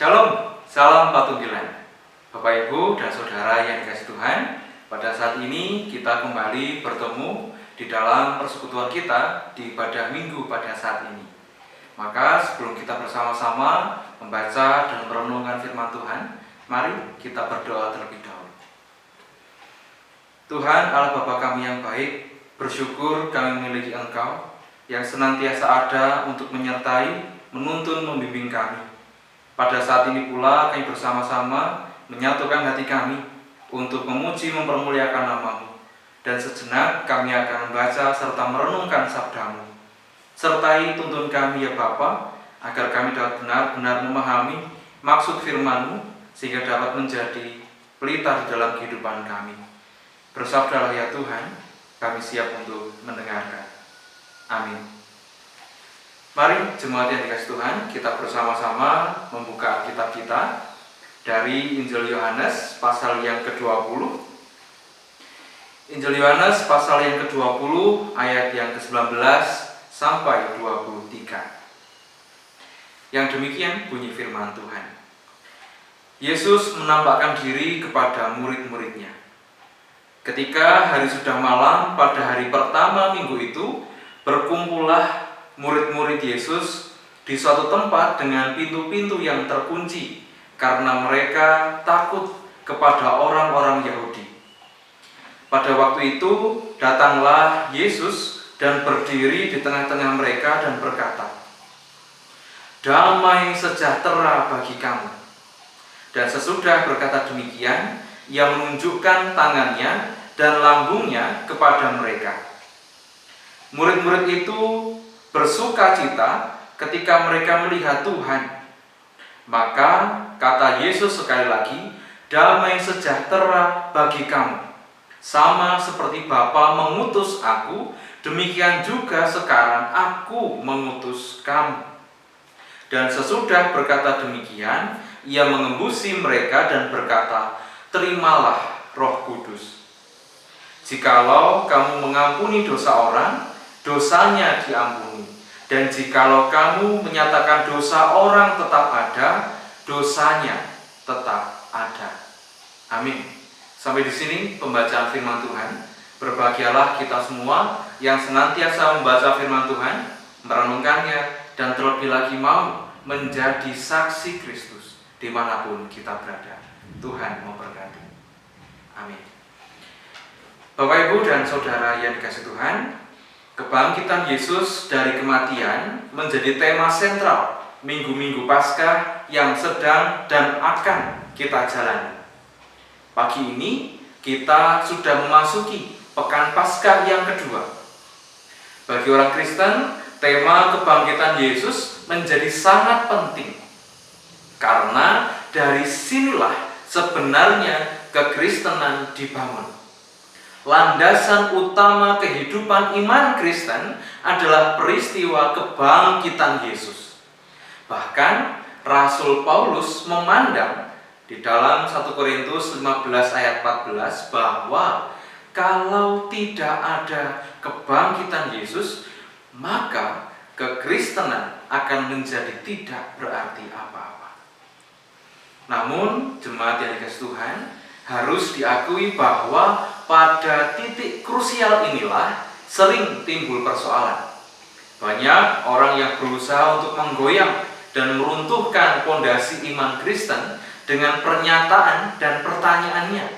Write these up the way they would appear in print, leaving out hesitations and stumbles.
Shalom, salam Patunggilan. Bapak Ibu dan Saudara yang dikasihi Tuhan, pada saat ini kita kembali bertemu di dalam persekutuan kita di ibadah Minggu pada saat ini. Maka sebelum kita bersama-sama membaca dan merenungkan firman Tuhan, mari kita berdoa terlebih dahulu. Tuhan Allah Bapa kami yang baik, bersyukur kami memiliki Engkau yang senantiasa ada untuk menyertai, menuntun, membimbing kami. Pada saat ini pula kami bersama-sama menyatukan hati kami untuk memuji mempermuliakan nama-Mu. Dan sejenak kami akan membaca serta merenungkan sabda-Mu. Sertai tuntun kami ya Bapa, agar kami dapat benar-benar memahami maksud firman-Mu, sehingga dapat menjadi pelita di dalam kehidupan kami. Bersabdalah ya Tuhan, kami siap untuk mendengarkan. Amin. Mari jemaat yang dikasihi Tuhan, kita bersama-sama membuka Alkitab kita dari Injil Yohanes pasal yang ke-20. Injil Yohanes pasal yang ke-20 ayat yang ke-19 sampai 23. Yang demikian bunyi firman Tuhan. Yesus menampakkan diri kepada murid-muridnya. Ketika hari sudah malam pada hari pertama minggu itu, berkumpullah murid-murid Yesus di suatu tempat dengan pintu-pintu yang terkunci karena mereka takut kepada orang-orang Yahudi. Pada waktu itu datanglah Yesus dan berdiri di tengah-tengah mereka dan berkata, "Damai sejahtera bagi kamu." Dan sesudah berkata demikian, ia menunjukkan tangannya dan lambungnya kepada mereka. Murid-murid itu bersuka cita ketika mereka melihat Tuhan. Maka kata Yesus sekali lagi, "Damai sejahtera bagi kamu. Sama seperti Bapa mengutus aku, demikian juga sekarang aku mengutus kamu." Dan sesudah berkata demikian, ia mengembusi mereka dan berkata, "Terimalah Roh Kudus. Jikalau kamu mengampuni dosa orang, dosanya diampuni. Dan jikalau kamu menyatakan dosa orang tetap ada, dosanya tetap ada." Amin. Sampai di sini pembacaan firman Tuhan. Berbahagialah kita semua yang senantiasa membaca firman Tuhan, merenungkannya, dan terlebih lagi mau menjadi saksi Kristus dimanapun kita berada. Tuhan memberkati. Amin. Bapak, Ibu, dan Saudara yang dikasihi Tuhan, kebangkitan Yesus dari kematian menjadi tema sentral minggu-minggu Paskah yang sedang dan akan kita jalani. Pagi ini kita sudah memasuki Pekan Paskah yang kedua. Bagi orang Kristen, tema kebangkitan Yesus menjadi sangat penting karena dari sinilah sebenarnya kekristenan dibangun. Landasan utama kehidupan iman Kristen adalah peristiwa kebangkitan Yesus. Bahkan Rasul Paulus memandang di dalam 1 Korintus 15 ayat 14 bahwa kalau tidak ada kebangkitan Yesus, maka kekristenan akan menjadi tidak berarti apa-apa. Namun jemaat yang dikasihi Tuhan, harus diakui bahwa pada titik krusial inilah sering timbul persoalan. Banyak orang yang berusaha untuk menggoyang dan meruntuhkan pondasi iman Kristen dengan pernyataan dan pertanyaannya.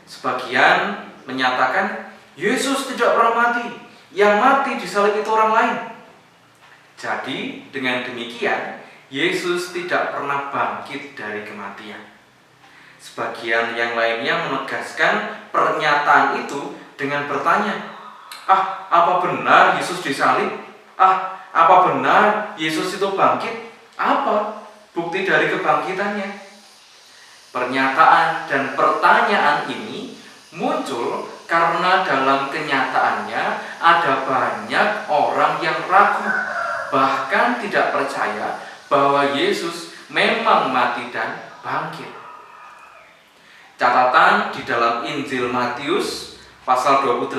Sebagian menyatakan Yesus tidak pernah mati, yang mati disalib itu orang lain. Jadi dengan demikian Yesus tidak pernah bangkit dari kematian. Sebagian yang lainnya menegaskan pernyataan itu dengan bertanya, apa benar Yesus disalib? Apa benar Yesus itu bangkit? Apa bukti dari kebangkitannya? Pernyataan dan pertanyaan ini muncul karena dalam kenyataannya ada banyak orang yang ragu, bahkan tidak percaya bahwa Yesus memang mati dan bangkit. Catatan di dalam Injil Matius pasal 28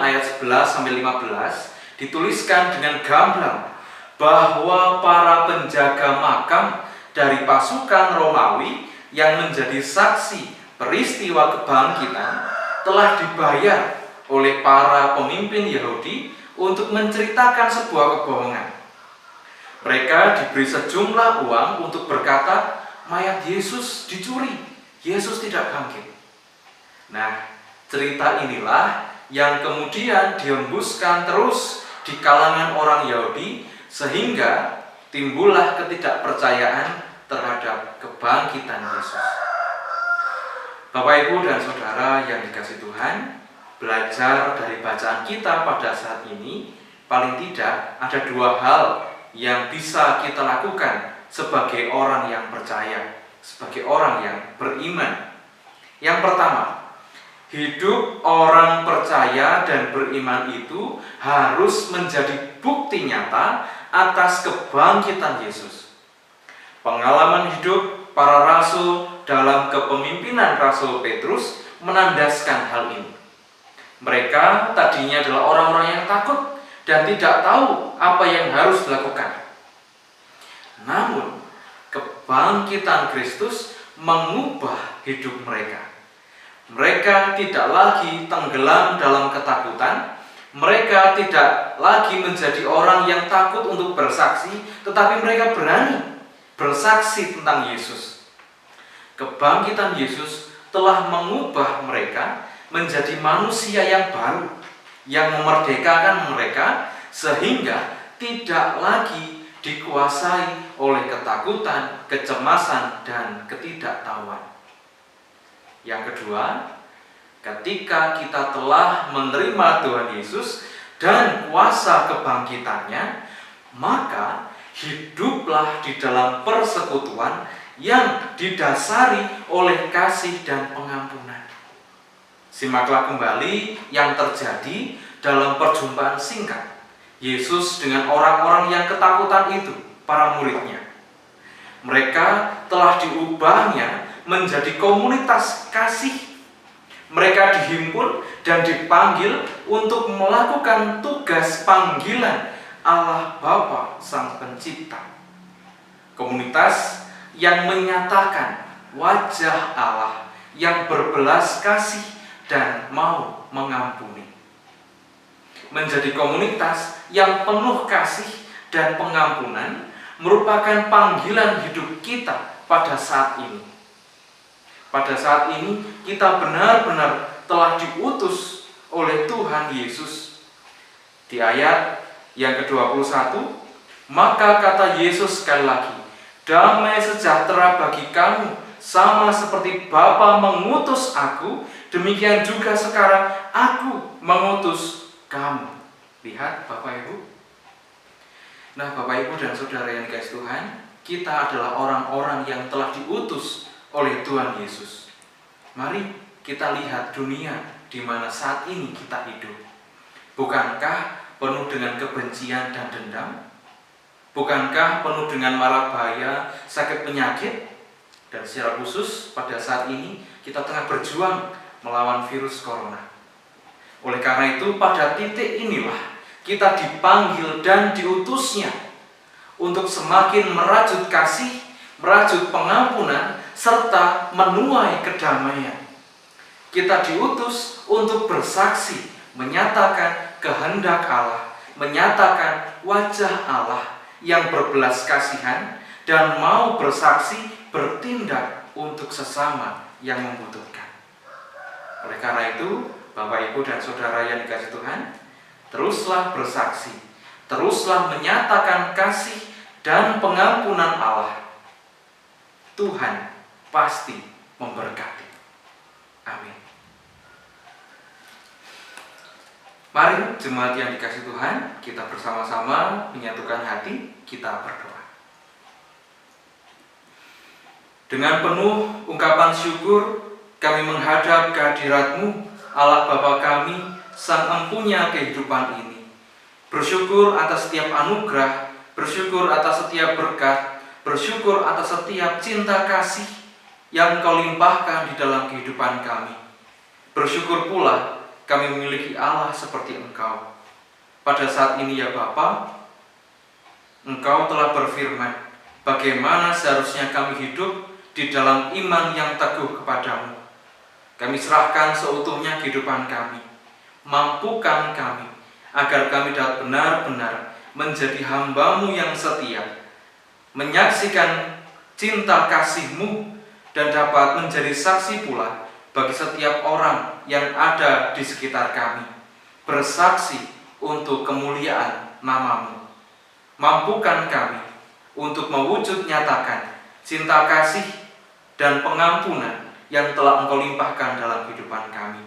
ayat 11 sampai 15 dituliskan dengan gamblang bahwa para penjaga makam dari pasukan Romawi yang menjadi saksi peristiwa kebangkitan telah dibayar oleh para pemimpin Yahudi untuk menceritakan sebuah kebohongan. Mereka diberi sejumlah uang untuk berkata, mayat Yesus dicuri, Yesus tidak bangkit. Nah, cerita inilah yang kemudian dihembuskan terus di kalangan orang Yahudi sehingga timbullah ketidakpercayaan terhadap kebangkitan Yesus. Bapak, Ibu, dan Saudara yang dikasihi Tuhan, belajar dari bacaan kita pada saat ini, paling tidak ada dua hal yang bisa kita lakukan sebagai orang yang percaya, sebagai orang yang beriman. Yang pertama, hidup orang percaya dan beriman itu harus menjadi bukti nyata atas kebangkitan Yesus. Pengalaman hidup para rasul dalam kepemimpinan Rasul Petrus menandaskan hal ini. Mereka tadinya adalah orang-orang yang takut dan tidak tahu apa yang harus dilakukan. Namun, kebangkitan Kristus mengubah hidup mereka. Mereka tidak lagi tenggelam dalam ketakutan. Mereka tidak lagi menjadi orang yang takut untuk bersaksi, tetapi mereka berani bersaksi tentang Yesus. Kebangkitan Yesus telah mengubah mereka menjadi manusia yang baru, yang memerdekakan mereka sehingga tidak lagi dikuasai oleh ketakutan, kecemasan, dan ketidaktahuan. Yang kedua, ketika kita telah menerima Tuhan Yesus dan kuasa kebangkitannya, maka hiduplah di dalam persekutuan yang didasari oleh kasih dan pengampunan. Simaklah kembali yang terjadi dalam perjumpaan singkat Yesus dengan orang-orang yang ketakutan itu, para muridnya. Mereka telah diubahnya menjadi komunitas kasih. Mereka dihimpun dan dipanggil untuk melakukan tugas panggilan Allah Bapa Sang Pencipta. Komunitas yang menyatakan wajah Allah yang berbelas kasih dan mau mengampuni. Menjadi komunitas yang penuh kasih dan pengampunan merupakan panggilan hidup kita pada saat ini. Pada saat ini kita benar-benar telah diutus oleh Tuhan Yesus. Di ayat yang ke-21, maka kata Yesus sekali lagi, damai sejahtera bagi kamu, sama seperti Bapa mengutus aku, demikian juga sekarang aku mengutus kamu. Lihat Bapak Ibu. Nah, Bapak Ibu dan Saudara yang dikasihi Tuhan, kita adalah orang-orang yang telah diutus oleh Tuhan Yesus. Mari kita lihat dunia di mana saat ini kita hidup. Bukankah penuh dengan kebencian dan dendam? Bukankah penuh dengan mara bahaya, sakit penyakit? Dan secara khusus pada saat ini kita tengah berjuang melawan virus corona. Oleh karena itu pada titik inilah kita dipanggil dan diutusnya untuk semakin merajut kasih, merajut pengampunan, serta menuai kedamaian. Kita diutus untuk bersaksi, menyatakan kehendak Allah, menyatakan wajah Allah yang berbelas kasihan dan mau bersaksi bertindak untuk sesama yang membutuhkan. Oleh karena itu, Bapak, Ibu, dan Saudara yang dikasihi Tuhan, teruslah bersaksi, teruslah menyatakan kasih dan pengampunan Allah. Tuhan pasti memberkati. Amin. Mari jemaat yang dikasihi Tuhan, kita bersama-sama menyatukan hati, kita berdoa. Dengan penuh ungkapan syukur, kami menghadap kehadirat-Mu, Allah Bapa kami, Sang Empunya kehidupan ini. Bersyukur atas setiap anugerah, bersyukur atas setiap berkat, bersyukur atas setiap cinta kasih yang Engkau limpahkan di dalam kehidupan kami. Bersyukur pula kami memiliki Allah seperti Engkau. Pada saat ini ya Bapa, Engkau telah berfirman bagaimana seharusnya kami hidup di dalam iman yang teguh kepadamu. Kami serahkan seutuhnya kehidupan kami. Mampukan kami agar kami dapat benar-benar menjadi hamba-Mu yang setia, menyaksikan cinta kasih-Mu, dan dapat menjadi saksi pula bagi setiap orang yang ada di sekitar kami, bersaksi untuk kemuliaan nama-Mu. Mampukan kami untuk mewujud nyatakan cinta kasih dan pengampunan yang telah Engkau limpahkan dalam kehidupan kami.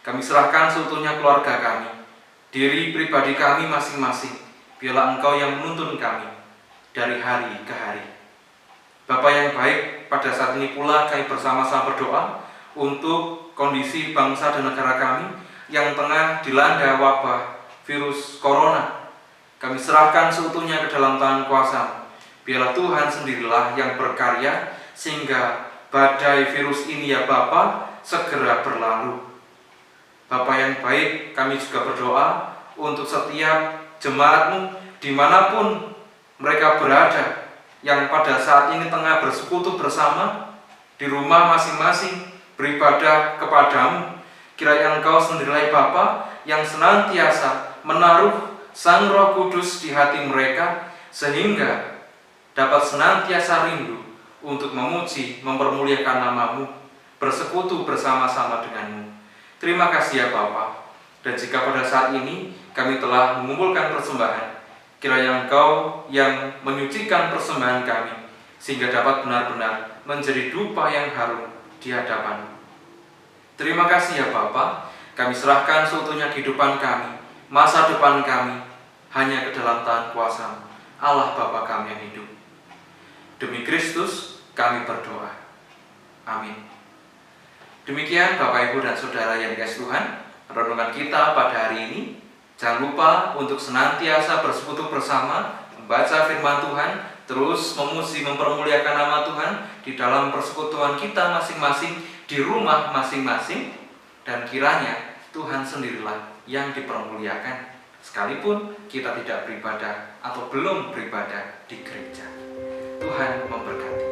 Kami serahkan seutuhnya keluarga kami, diri pribadi kami masing-masing. Biarlah Engkau yang menuntun kami dari hari ke hari. Bapa yang baik, pada saat ini pula kami bersama-sama berdoa untuk kondisi bangsa dan negara kami yang tengah dilanda wabah virus corona. Kami serahkan seutuhnya ke dalam tangan kuasa. Biarlah Tuhan sendirilah yang berkarya sehingga badai virus ini ya Bapa segera berlalu. Bapa yang baik, kami juga berdoa untuk setiap jemaat-Mu dimanapun mereka berada, yang pada saat ini tengah bersekutu bersama di rumah masing-masing beribadah kepadamu. Kiranya Engkau sendirilah Bapa yang senantiasa menaruh Sang Roh Kudus di hati mereka, sehingga dapat senantiasa rindu untuk memuji, mempermuliakan nama-Mu, bersekutu bersama-sama dengan-Mu. Terima kasih ya Bapa. Dan jika pada saat ini kami telah mengumpulkan persembahan, kiranya Engkau yang menyucikan persembahan kami, sehingga dapat benar-benar menjadi dupa yang harum di hadapan-Mu. Terima kasih ya Bapa. Kami serahkan seutuhnya kehidupan kami, masa depan kami, hanya ke dalam tangan kuasa-Mu, Allah Bapa kami yang hidup. Demi Kristus kami berdoa. Amin. Demikian Bapak, Ibu, dan Saudara yang dikasihi Tuhan, renungan kita pada hari ini. Jangan lupa untuk senantiasa bersekutu bersama, membaca firman Tuhan, terus memuji, mempermuliakan nama Tuhan di dalam persekutuan kita masing-masing, di rumah masing-masing, dan kiranya Tuhan sendirilah yang dipermuliakan, sekalipun kita tidak beribadah atau belum beribadah di gereja. Tuhan memberkati.